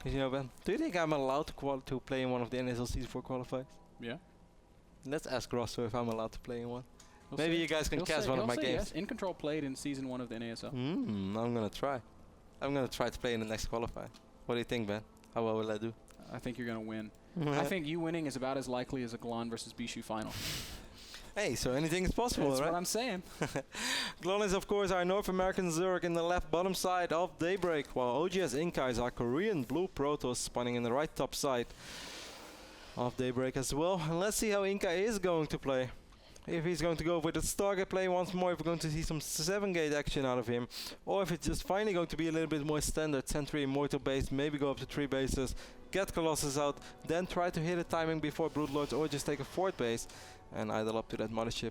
You know, Ben, do you think I'm allowed to play in one of the NASL Season 4 qualifiers? Yeah. Let's ask Ro4 if I'm allowed to play in one. He'll Maybe you guys can cast one of my games. Yes. In Control played in Season 1 of the NASL. I'm gonna try. I'm gonna try to play in the next qualifier. What do you think, Ben? How well will I do? I think you're gonna win. I think you winning is about as likely as a Glon versus Bishu final. Hey, so anything is possible, That's right? what I'm saying. Glon is, of course, our North American Zerg in the left bottom side of Daybreak, while OGS Inca is our Korean blue Protoss spawning in the right top side of Daybreak as well. And let's see how Inca is going to play. If he's going to go with the Stargate play once more, if we're going to see some 7-gate action out of him, or if it's just finally going to be a little bit more standard Sentry Immortal based, maybe go up to 3 bases, get Colossus out, then try to hit a timing before Broodlords, or just take a 4th base and idle up to that mothership.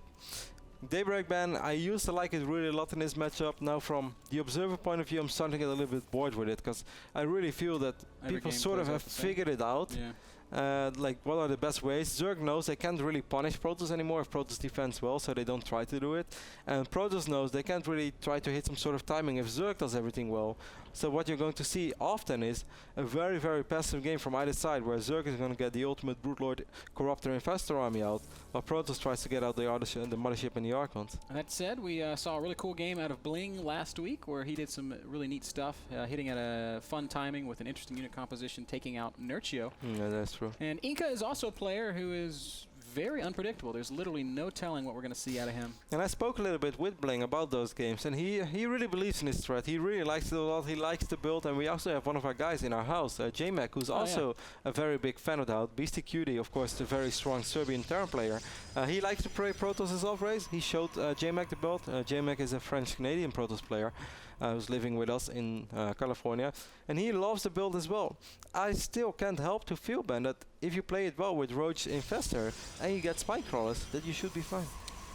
Daybreak ban, I used to like it really a lot in this matchup. Now from the observer point of view, I'm starting to get a little bit bored with it, because I really feel that people sort of have figured it out. Yeah. Like, what are the best ways? Zerg knows they can't really punish Protoss anymore if Protoss defends well, so they don't try to do it. And Protoss knows they can't really try to hit some sort of timing if Zerg does everything well. So what you're going to see often is a very, very passive game from either side, where Zerg is going to get the ultimate Broodlord, Corruptor, Infestor army out, while Protoss tries to get out the Mothership and the Archons. That said, we saw a really cool game out of Bling last week, where he did some really neat stuff, hitting at a fun timing with an interesting unit composition, taking out Nerchio. Yeah, that's true. And Inca is also a player who is very unpredictable. There's literally no telling what we're going to see out of him. And I spoke a little bit with Bling about those games, and he really believes in his threat. He really likes it a lot. He likes the build, and we also have one of our guys in our house, JMac, who's also a very big fan of that. Beastie Cutie, of course, the very strong Serbian Terran player. He likes to play Protoss as off-race. He showed JMac the build. JMac is a French-Canadian Protoss player who's living with us in California, and he loves the build as well. I still can't help to feel, Ben, that if you play it well with Roach Infestor and you get Spine Crawlers, that you should be fine.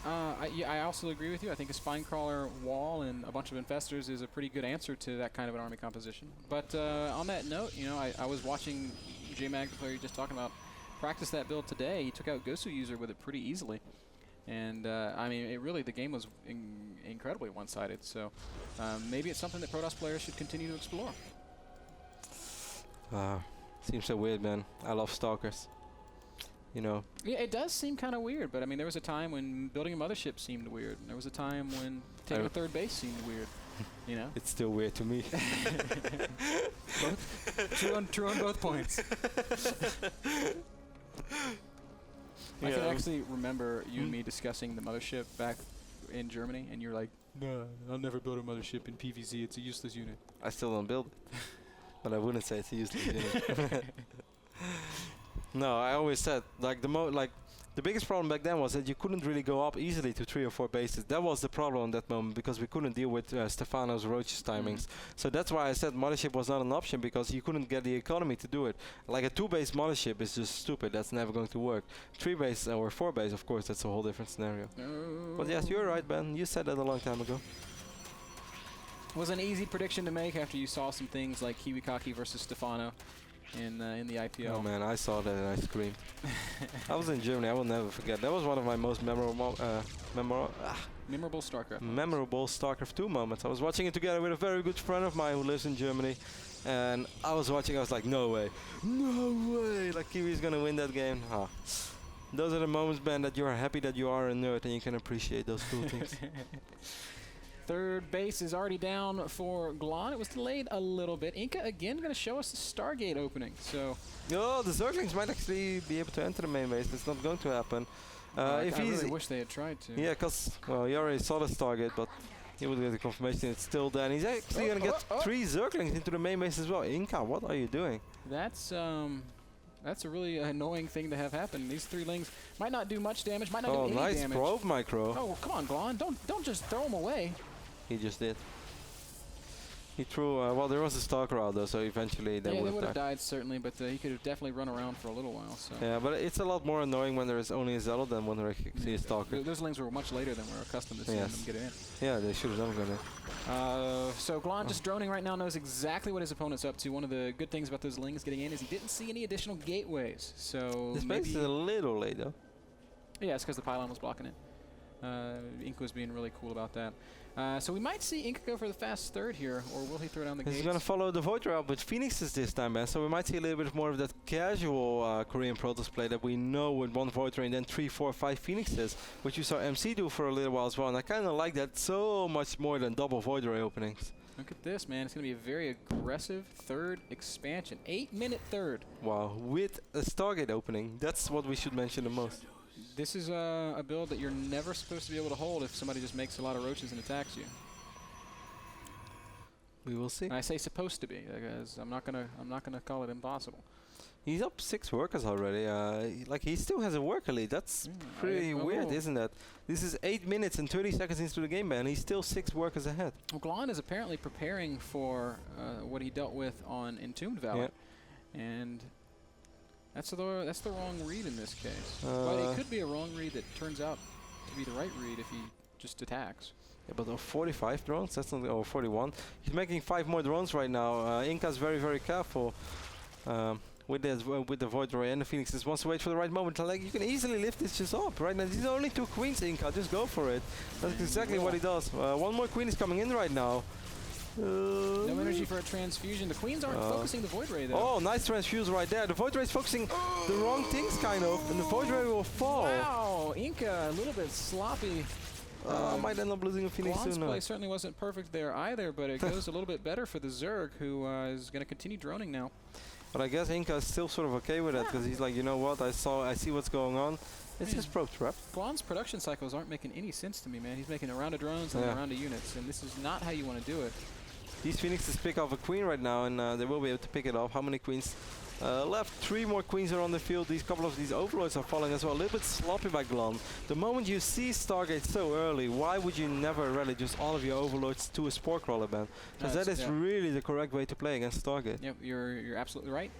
I also agree with you. I think a Spine Crawler wall and a bunch of Infestors is a pretty good answer to that kind of an army composition. But on that note, you know, I was watching JMag, the player you're just talking about, practice that build today. He took out Gosu User with it pretty easily. And, I mean, the game was incredibly one-sided. So maybe it's something that Protoss players should continue to explore. Seems so weird, man. I love Stalkers. You know. Yeah, it does seem kind of weird, but I mean, there was a time when building a mothership seemed weird. And there was a time when taking a 3rd base seemed weird. You know? It's still weird to me. True on both points. I can actually remember you and me discussing the mothership back in Germany, and you're like, "No, I'll never build a mothership in PvZ. It's a useless unit." I still don't build it, but I wouldn't say it's a useless unit. No, I always said the biggest problem back then was that you couldn't really go up easily to 3 or 4 bases. That was the problem at that moment, because we couldn't deal with Stefano's Roach's timings. So that's why I said mothership was not an option, because you couldn't get the economy to do it. Like a 2-base mothership is just stupid. That's never going to work. 3-base or 4-base, of course, that's a whole different scenario. But yes, you're right, Ben. You said that a long time ago. Was an easy prediction to make after you saw some things like Kiwikaki versus Stefano in the IPO. Oh man, I saw that and I screamed. I was in Germany. I will never forget. That was one of my most memorable StarCraft memorable StarCraft II moments. I was watching it together with a very good friend of mine who lives in Germany, and I was watching. I was like, no way, like Kiwi's gonna win that game. Those are the moments, Ben, that you are happy that you are a nerd and you can appreciate those cool things. 3rd base is already down for Glon. It was delayed a little bit. Inca again going to show us the Stargate opening. So, oh, the Zerglings might actually be able to enter the main base. It's not going to happen. I really wish they had tried to. Yeah, because he already saw the Stargate, but he would get the confirmation it's still there. And he's actually going to get 3 Zerglings into the main base as well. Inca, what are you doing? That's a really annoying thing to have happen. These 3 lings might not do much damage, might not do any damage. Oh, nice probe, Micro. Oh, come on, Glon. Don't just throw them away. He just did. He threw, well, there was a Stalker out though, so eventually they would have died, certainly, but he could have definitely run around for a little while. So. Yeah, but it's a lot more annoying when there is only a Zealot than when there is a Stalker. Those lings were much later than we're accustomed to seeing them get in. Yeah, they should have done that. So Glon just droning right now knows exactly what his opponent's up to. One of the good things about those lings getting in is he didn't see any additional gateways. So this base is a little late though. Yeah, it's because the pylon was blocking it. Inca was being really cool about that. So we might see Inca go for the fast third here, or will he throw down the gates? He's going to follow the Void Ray up with Phoenixes this time, man. So we might see a little bit more of that casual Korean Protoss play that we know with 1 Void Ray and then 3, 4, 5 Phoenixes, which you saw MC do for a little while as well. And I kind of like that so much more than double Void Ray openings. Look at this, man. It's going to be a very aggressive third expansion. 8-minute third. Wow, with a Stargate opening. That's what we should mention the most. This is a build that you're never supposed to be able to hold if somebody just makes a lot of roaches and attacks you. We will see. And I say supposed to be, because I'm not gonna call it impossible. He's up 6 workers already. Like he still has a worker lead. That's pretty weird, isn't it? This is 8 minutes and 30 seconds into the game, man. He's still 6 workers ahead. Well, Glon is apparently preparing for what he dealt with on Entombed Valley, and that's the wrong read in this case. But it could be a wrong read that turns out to be the right read if he just attacks. Yeah, but 45 drones, that's not, or 41. He's making 5 more drones right now. Inca's very, very careful with the Void Ray and the Phoenixes. Wants to wait for the right moment. Like, you can easily lift this just up right now. These are only 2 queens, Inca. Just go for it. That's exactly what he does. 1 more queen is coming in right now. No energy for a transfusion. The queens aren't focusing the Void Ray though. Oh, nice transfuse right there. The Void Ray is focusing the wrong things kind of, and the Void Ray will fall. Wow, Inca a little bit sloppy. Might end up losing a Phoenix Glon's soon. play certainly wasn't perfect there either, but it goes a little bit better for the Zerg, who is going to continue droning now. But I guess Inca is still sort of okay with that, because he's like, you know what, I see what's going on. It's just probe trap. Glon's production cycles aren't making any sense to me, man. He's making a round of drones and a round of units, and this is not how you want to do it. These Phoenixes pick off a queen right now, and they will be able to pick it off. How many queens left? 3 more queens are on the field. Couple of these overlords are falling as well. A little bit sloppy by Glon. The moment you see Stargate so early, why would you never rally just all of your overlords to a Spore Crawler ban? Because that is really the correct way to play against Stargate. Yep, you're absolutely right.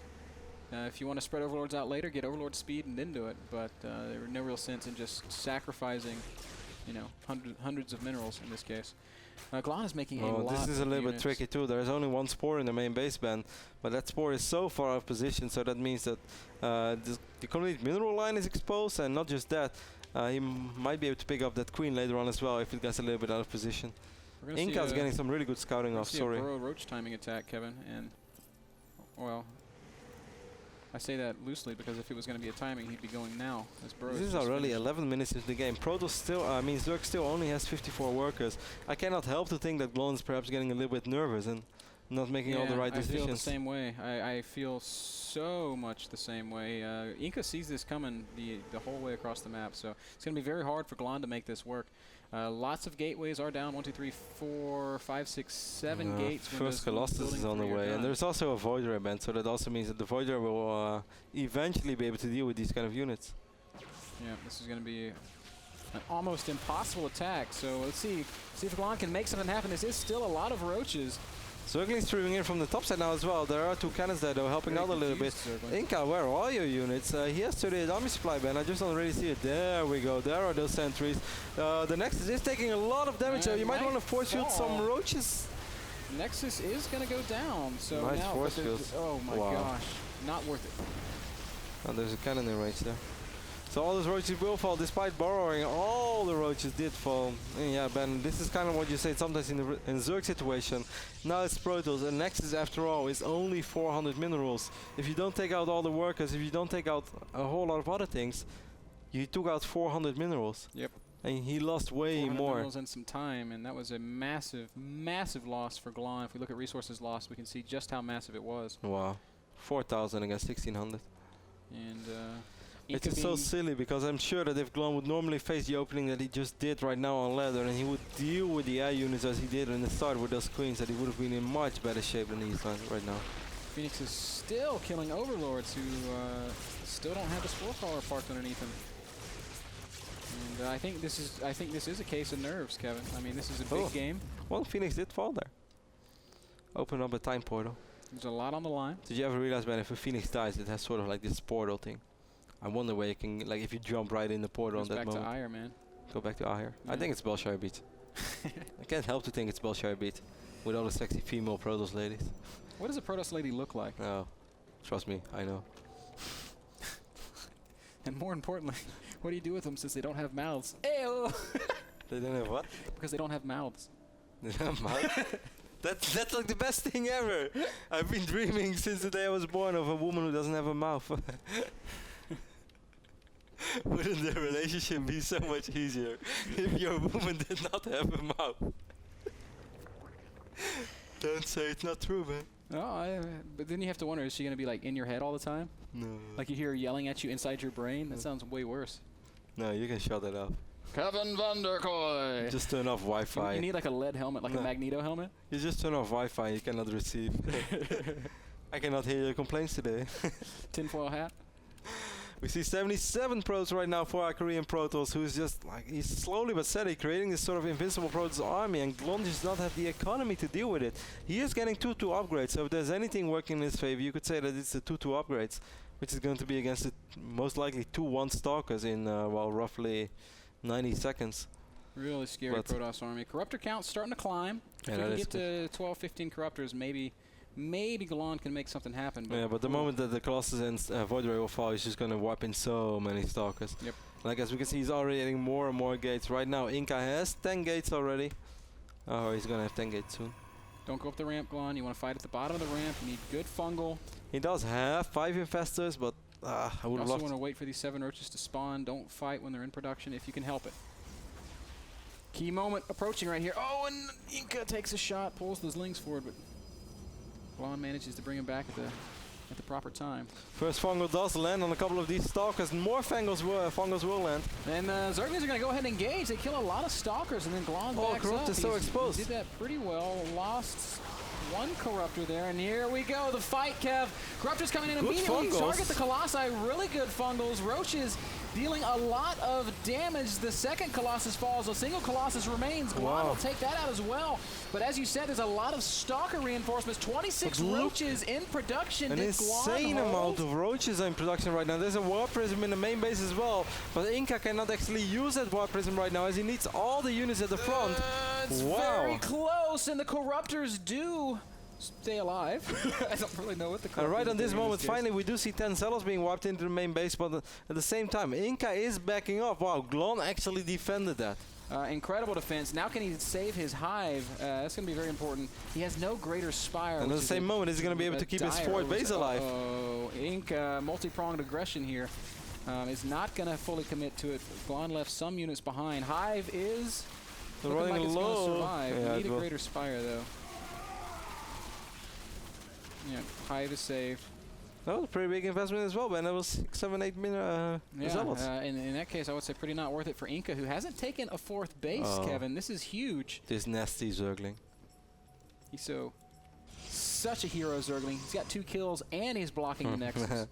If you want to spread overlords out later, get overlord speed and then do it. But there's no real sense in just sacrificing, you know, hundreds of minerals in this case. Glon is making a lot. This is a little bit tricky too. There's only 1 Spore in the main base band, but that Spore is so far out of position, so that means that the complete mineral line is exposed, and not just that, he might be able to pick up that queen later on as well if it gets a little bit out of position. Inca's getting some really good scouting off. Sorry. A Burrow Roach timing attack, Kevin, and well, I say that loosely because if it was going to be a timing, he'd be going now. As This is already 11 minutes into the game. Protoss still, Zerg still only has 54 workers. I cannot help to think that Glon is perhaps getting a little bit nervous and not making all the right decisions. I feel the same way. I feel so much the same way. Inca sees this coming the whole way across the map, so it's going to be very hard for Glon to make this work. Lots of gateways are down. 1, 2, 3, 4, 5, 6, 7 gates. First Colossus is on the way, and there's also a Void Ray band, so that also means that the Void Ray will eventually be able to deal with these kind of units. Yeah, this is going to be an almost impossible attack. So let's see if Glon can make something happen. This is still a lot of roaches. Zergling streaming in from the top side now as well. There are 2 cannons there though, helping out a little bit. Inca, where are all your units? He has 38 army supply band. I just don't really see it. There we go. There are those sentries. The Nexus is taking a lot of damage, so you might want to force field some roaches. Nexus is going to go down. So nice now force field. Oh my gosh. Not worth it. Oh, there's a cannon in range there. So all those roaches will fall, despite borrowing. All the roaches did fall. And yeah, Ben, this is kind of what you say sometimes in Zerg situation. Now it's Protoss, and Nexus, after all, is only 400 minerals. If you don't take out all the workers, if you don't take out a whole lot of other things, you took out 400 minerals. Yep. And he lost way more. Minerals and some time, and that was a massive, massive loss for Glon. If we look at resources lost, we can see just how massive it was. Wow. 4,000 against 1,600. And it is so silly, because I'm sure that if Glon would normally face the opening that he just did right now on ladder, and he would deal with the air units as he did in the start with those queens, that he would have been in much better shape than he is right now. Phoenix is still killing overlords who still don't have the Spore Crawler parked underneath him. And I think this is a case of nerves, Kevin. I mean, this is a big game. Well, Phoenix did fall there. Open up a time portal. There's a lot on the line. Did you ever realize, man, if a Phoenix dies, it has sort of like this portal thing? I wonder where you can, like, if you jump right in the portal on that moment. Go back to Ire, man. Go back to Ire. Yeah. I think it's Belshire Beat. I can't help to think it's Belshire Beat with all the sexy female Protoss ladies. What does a Protoss lady look like? Oh, trust me, I know. And more importantly, What do you do with them since they don't have mouths? Ew! They don't have what? Because they don't have mouths. They don't have mouths? That's like the best thing ever. I've been dreaming since the day I was born of a woman who doesn't have a mouth. Wouldn't the relationship be so much easier if your woman did not have a mouth? Don't say it's not true, man. Oh, but then you have to wonder, is she going to be like in your head all the time? No. Like you hear her yelling at you inside your brain? That sounds way worse. No, you can shut it off. Kevin Vanderkoy! Just turn off Wi-Fi. You need like a lead helmet, like a Magneto helmet? You just turn off Wi-Fi, you cannot receive. I cannot hear your complaints today. Tinfoil hat? We see 77 pros right now for our Korean Protoss, who's just like, he's slowly but steady creating this sort of invincible Protoss army, and Glon does not have the economy to deal with it. He is getting 2-2 upgrades, so if there's anything working in his favor, you could say that it's the 2-2 upgrades, which is going to be against the most likely 2-1 Stalkers in, well, roughly 90 seconds. Really scary Protoss army. Corruptor count's starting to climb. If we can get to 12, 15 Corruptors, maybe Glon can make something happen. But yeah, but the moment that the Colossus and Void Ray will fall, he's just going to wipe in so many Stalkers. Yep. Like as we can see, he's already adding more and more gates. Right now, Inca has 10 gates already. Oh, he's going to have 10 gates soon. Don't go up the ramp, Glon. You want to fight at the bottom of the ramp. You need good fungal. He does have 5 Infestors, but I would also love want to wait for these 7 Urchins to spawn. Don't fight when they're in production if you can help it. Key moment approaching right here. Oh, and Inca takes a shot, pulls those Lings forward, but Glon manages to bring him back at the proper time. First fungal does land on a couple of these Stalkers, and more fungals will land. And Zerglings are going to go ahead and engage. They kill a lot of Stalkers, and then Glon backs up. Corrupt is so exposed. He did that pretty well. Lost one Corruptor there, and here we go. The fight, Kev. Corruptor's coming in immediately. Target the Colossi. Really good fungals. Roaches dealing a lot of damage. The second Colossus falls. A single Colossus remains. Glon will take that out as well. But as you said, there's a lot of Stalker reinforcements. 26 Roaches in production. An insane amount of Roaches in production right now. There's a Warp Prism in the main base as well. But Inca cannot actually use that Warp Prism right now as he needs all the units at the front. It's very close, and the Corruptors do stay alive. I don't really know what the Corruptors right on this moment, finally, we do see 10 Zealots being wiped into the main base, but at the same time, Inca is backing up. Wow, Glon actually defended that. Incredible defense. Now can he save his hive? That's going to be very important. He has no greater spire. And at the same moment, is he going to be able to keep his fourth base alive? Oh, Inca, multi-pronged aggression here. Is not going to fully commit to it. Glon left some units behind. Hive is looking like it's going to survive. Yeah, we need a greater spire, though. Yeah, Hive is safe. That was a pretty big investment as well, man. That was 6, 7, 8 million Zealots. In that case, I would say pretty not worth it for Inca, who hasn't taken a 4th base, Kevin. This is huge. This nasty Zergling. He's such a hero, Zergling. He's got 2 kills, and he's blocking the Nexus.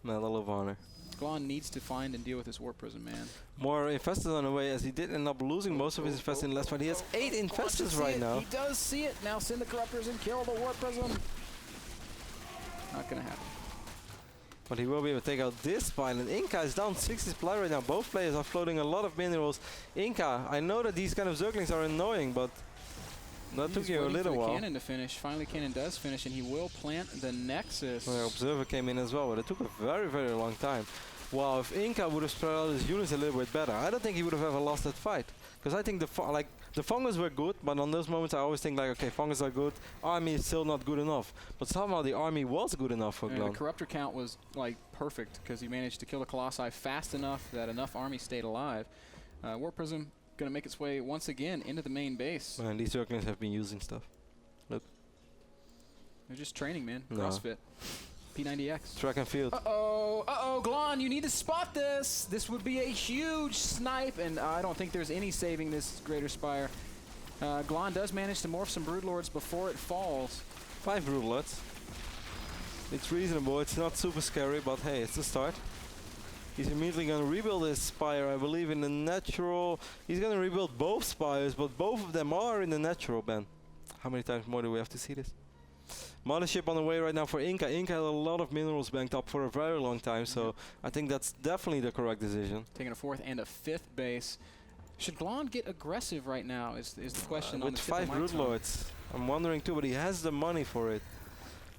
Medal of Honor. Glon needs to find and deal with this Warp Prism, man. More Infestors on the way, as he did end up losing most of his Infestors in the last fight. He has 8 Infestors right now. He does see it. Now send the Corruptors and kill the Warp Prism. Not going to happen. But he will be able to take out this fight, and Inca is down 60 supply right now. Both players are floating a lot of minerals. Inca, I know that these kind of Zerglings are annoying, but that took you a little while. Cannon to finish. Finally, Cannon does finish, and he will plant the Nexus. Well, Observer came in as well, but it took a very, very long time. Wow, if Inca would have spread out his units a little bit better, I don't think he would have ever lost that fight. Because I think the fungus were good, but on those moments I always think like, okay, fungus are good, army is still not good enough. But somehow the army was good enough for Glon. The Corruptor count was like perfect because he managed to kill the Colossi fast enough that enough army stayed alive. Warp Prism going to make its way once again into the main base. And these Zerglings have been using stuff. Look. They're just training, man. CrossFit. P90X. Track and field. Uh-oh, Glon, you need to spot this. This would be a huge snipe, and I don't think there's any saving this Greater Spire. Glon does manage to morph some Broodlords before it falls. 5 Broodlords. It's reasonable, it's not super scary, but hey, it's a start. He's immediately going to rebuild his spire, I believe, in the natural. He's going to rebuild both spires, but both of them are in the natural, Ben. How many times more do we have to see this? Mothership on the way right now for Inca. Inca had a lot of minerals banked up for a very long time, so I think that's definitely the correct decision. Taking a 4th and a 5th base. Should Glon get aggressive right now is the question on the tip of my tongue. With 5 Broodlords. I'm wondering too, but he has the money for it.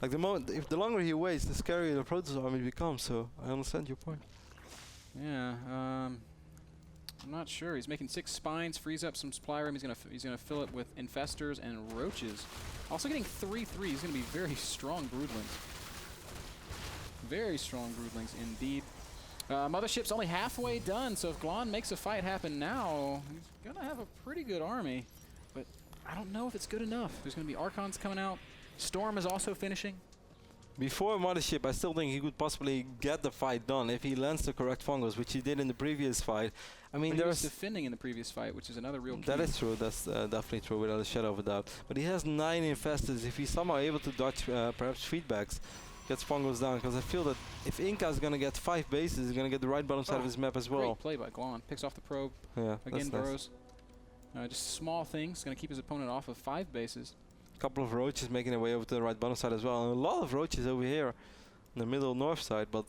Like the longer he waits, the scarier the Protoss army becomes, so I understand your point. Yeah, I'm not sure. He's making 6 spines, frees up some supply room. He's gonna fill it with infestors and roaches. Also getting 3/3. He's gonna be very strong broodlings. Very strong broodlings indeed. Mothership's only halfway done, so if Glon makes a fight happen now, he's gonna have a pretty good army. But I don't know if it's good enough. There's gonna be Archons coming out. Storm is also finishing. Before Mothership, I still think he could possibly get the fight done if he lands the correct fungos, which he did in the previous fight. I mean, he was defending in the previous fight, which is another real key. That is true. That's definitely true, without a shadow of a doubt. But he has 9 infestors. If he's somehow able to dodge perhaps feedbacks, gets fungos down, because I feel that if Inca is going to get 5 bases, he's going to get the right bottom side of his map as well. Great play by Glon. Picks off the probe. Yeah, again, that's burrows. Just small things. Going to keep his opponent off of 5 bases. A couple of roaches making their way over to the right bottom side as well. And a lot of roaches over here in the middle north side. But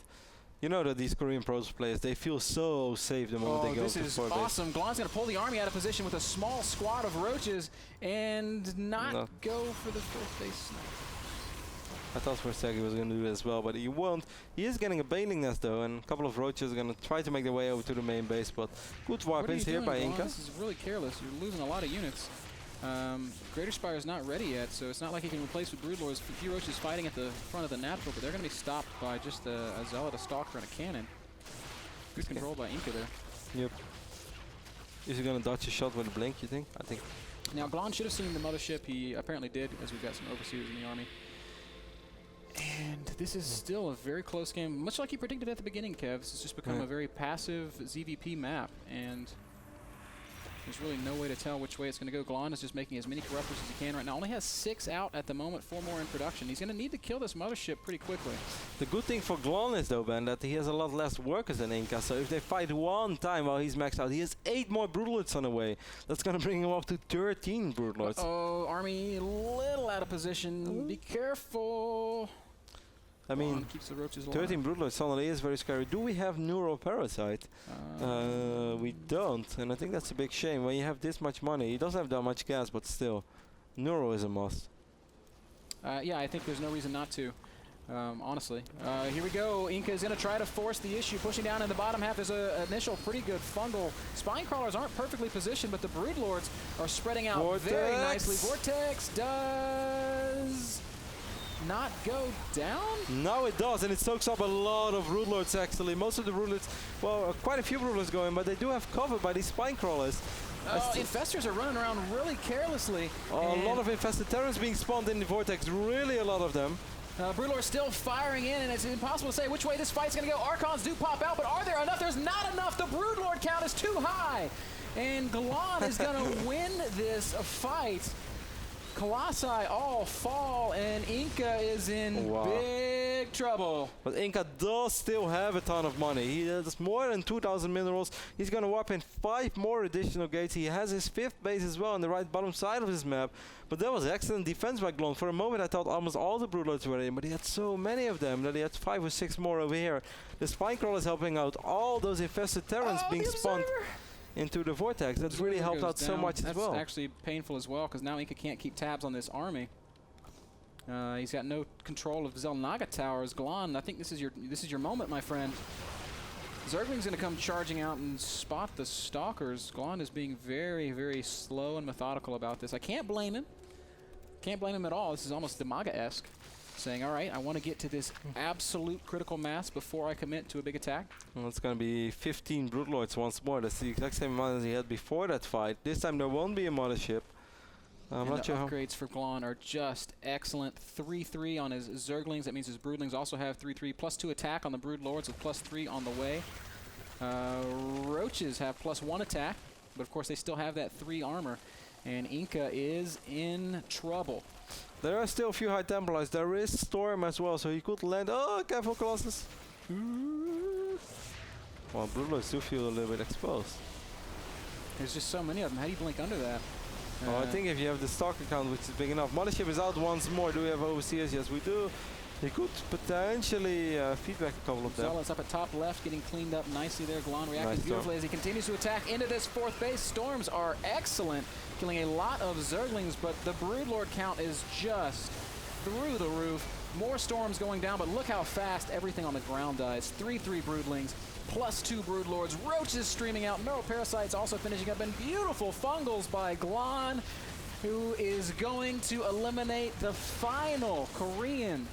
you know that these Korean pros players, they feel so safe the moment they go to 4 base. This is awesome. Glon's going to pull the army out of position with a small squad of roaches and not go for the 4th base snipe. I thought for a second he was going to do it as well, but he won't. He is getting a bailing nest though, and a couple of roaches are going to try to make their way over to the main base, but good weapons here by Inca. This is really careless. You're losing a lot of units. Greater Spire is not ready yet, so it's not like he can replace with Broodlords. A few roaches fighting at the front of the natural, but they're going to be stopped by just a Zealot, a Stalker, and a Cannon. Good control by Inca there. Yep. Is he going to dodge a shot with a blink, you think? I think. Now, Glon should have seen the Mothership. He apparently did, as we've got some Overseers in the army. And this is still a very close game. Much like you predicted at the beginning, Kev, this has just become a very passive ZVP map, and there's really no way to tell which way it's going to go. Glon is just making as many corruptors as he can right now. Only has 6 out at the moment, 4 more in production. He's going to need to kill this Mothership pretty quickly. The good thing for Glon is, though, Ben, that he has a lot less workers than Inca. So if they fight one time while he's maxed out, he has 8 more Broodlords on the way. That's going to bring him up to 13 Broodlords. Oh, army a little out of position. Be careful. I mean, keeps the roaches 13 Broodlords suddenly is very scary. Do we have Neuro Parasite? We don't, and I think that's a big shame. When you have this much money, he doesn't have that much gas, but still, Neuro is a must. Yeah, I think there's no reason not to, honestly. Here we go. Inca is going to try to force the issue, pushing down in the bottom half. There's an initial pretty good fungal. Spine crawlers aren't perfectly positioned, but the Broodlords are spreading out very nicely. Vortex does not go down? No, it does, and it soaks up a lot of Broodlords actually. Most of the Broodlords, well, quite a few Broodlords going, but they do have cover by these spine crawlers. Infestors are running around really carelessly. A lot of infested Terrans being spawned in the Vortex, really a lot of them. Broodlord still firing in, and it's impossible to say which way this fight's going to go. Archons do pop out, but are there enough? There's not enough. The Broodlord count is too high. And Glon is going to win this fight. Colossi all fall, and Inca is in big trouble. But Inca does still have a ton of money. He has more than 2,000 minerals. He's going to warp in 5 more additional gates. He has his 5th base as well on the right bottom side of his map. But that was excellent defense by Glon. For a moment I thought almost all the Broodlords were in, but he had so many of them that he had 5 or 6 more over here. The Spinecrawler is helping out. All those infested Terrans being spawned into the Vortex. That's really helped out so much as well. That's actually painful as well, because now Inca can't keep tabs on this army. He's got no control of Zelnaga towers. Glon, I think this is your moment, my friend. Zergling's going to come charging out and spot the Stalkers. Glon is being very, very slow and methodical about this. I can't blame him. Can't blame him at all. This is almost Demaga-esque, saying, all right, I want to get to this absolute critical mass before I commit to a big attack. Well, it's going to be 15 Broodlords once more. That's the exact same amount as he had before that fight. This time there won't be a Mothership. I'm not sure. The upgrades for Glon are just excellent. 3/3 on his Zerglings. That means his Broodlings also have 3/3. +2 attack on the Broodlords with +3 on the way. Roaches have +1 attack, but of course they still have that 3 armor. And Inca is in trouble. There are still a few High Templars. There is Storm as well, so he could land. Oh, careful, Colossus. Well, Broodlords do feel a little bit exposed. There's just so many of them. How do you blink under that? Well, I think if you have the Stalker count, which is big enough. Mothership is out once more. Do we have Overseers? Yes, we do. He could potentially feedback a couple of them. Zealots up at top left, getting cleaned up nicely there. Glon reacting beautifully as he continues to attack into this 4th base. Storms are excellent, killing a lot of Zerglings, but the Broodlord count is just through the roof. More Storms going down, but look how fast everything on the ground dies. 3/3 Broodlings, +2 Broodlords. Roaches streaming out. Neuroparasites also finishing up. And beautiful fungals by Glon, who is going to eliminate the final Korean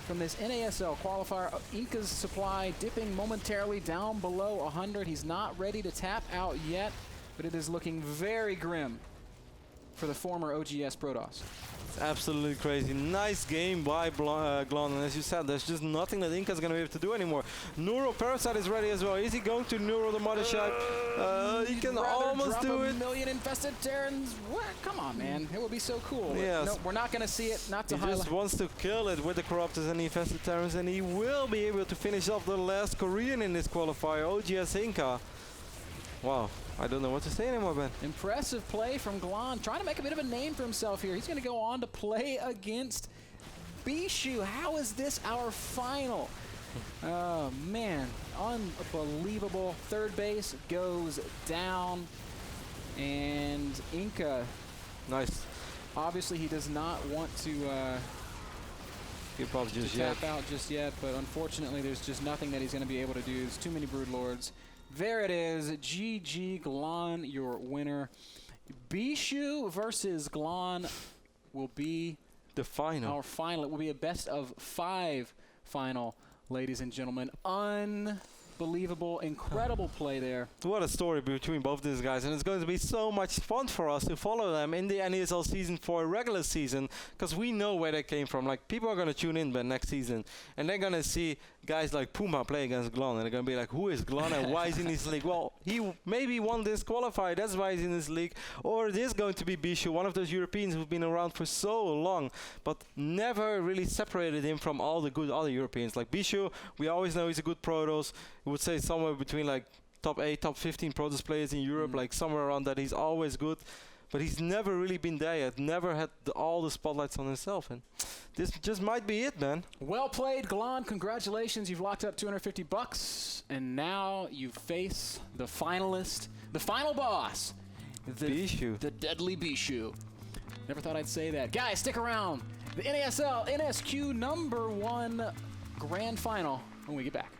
from this NASL qualifier. Inca's supply dipping momentarily down below 100. He's not ready to tap out yet, but it is looking very grim for the former OGS Protoss. It's absolutely crazy. Nice game by Glon, and as you said, there's just nothing that Inca's going to be able to do anymore. Neuroparasite is ready as well. Is he going to Neuro the mothership? He can almost do it. 1 million infested Terrans. What? Come on, man. It would be so cool. Yes. No, we're not going to see it. Not to He highlight. just wants to kill it with the Corruptors and the infested Terrans, and he will be able to finish off the last Korean in this qualifier, OGS Inca. Wow. I don't know what to say anymore, Ben. Impressive play from Glon, trying to make a bit of a name for himself here. He's going to go on to play against Bishu. How is this our final? Oh, man. Unbelievable. Third base goes down. And Inca. Nice. Obviously, he does not want to Give up just yet. tap out just yet, but unfortunately, there's just nothing that he's going to be able to do. There's too many Broodlords. There it is. GG Glon, your winner. Bishu versus Glon will be The final. our final. It will be a best of 5 final, ladies and gentlemen. Unbelievable, incredible play there. What a story between both these guys, and it's going to be so much fun for us to follow them in the NASL season for a regular season, because we know where they came from. Like, people are going to tune in by next season, and they're going to see guys like Puma play against Glon, and they're going to be like, who is Glon and why is he in this league? Well, he maybe won this qualifier, that's why he's in this league. Or it is going to be Bishu, one of those Europeans who've been around for so long, but never really separated him from all the good other Europeans. Like Bishu, we always know he's a good Protoss. We would say somewhere between like top 8, top 15 Protoss players in Europe, like somewhere around that. He's always good. But he's never really been there yet, never had all the spotlights on himself. And this just might be it, man. Well played, Glon. Congratulations. You've locked up $250. And now you face the finalist, the final boss, Bishu. the deadly Bishu. Never thought I'd say that. Guys, stick around. The NASL NSQ #1 Grand Final when we get back.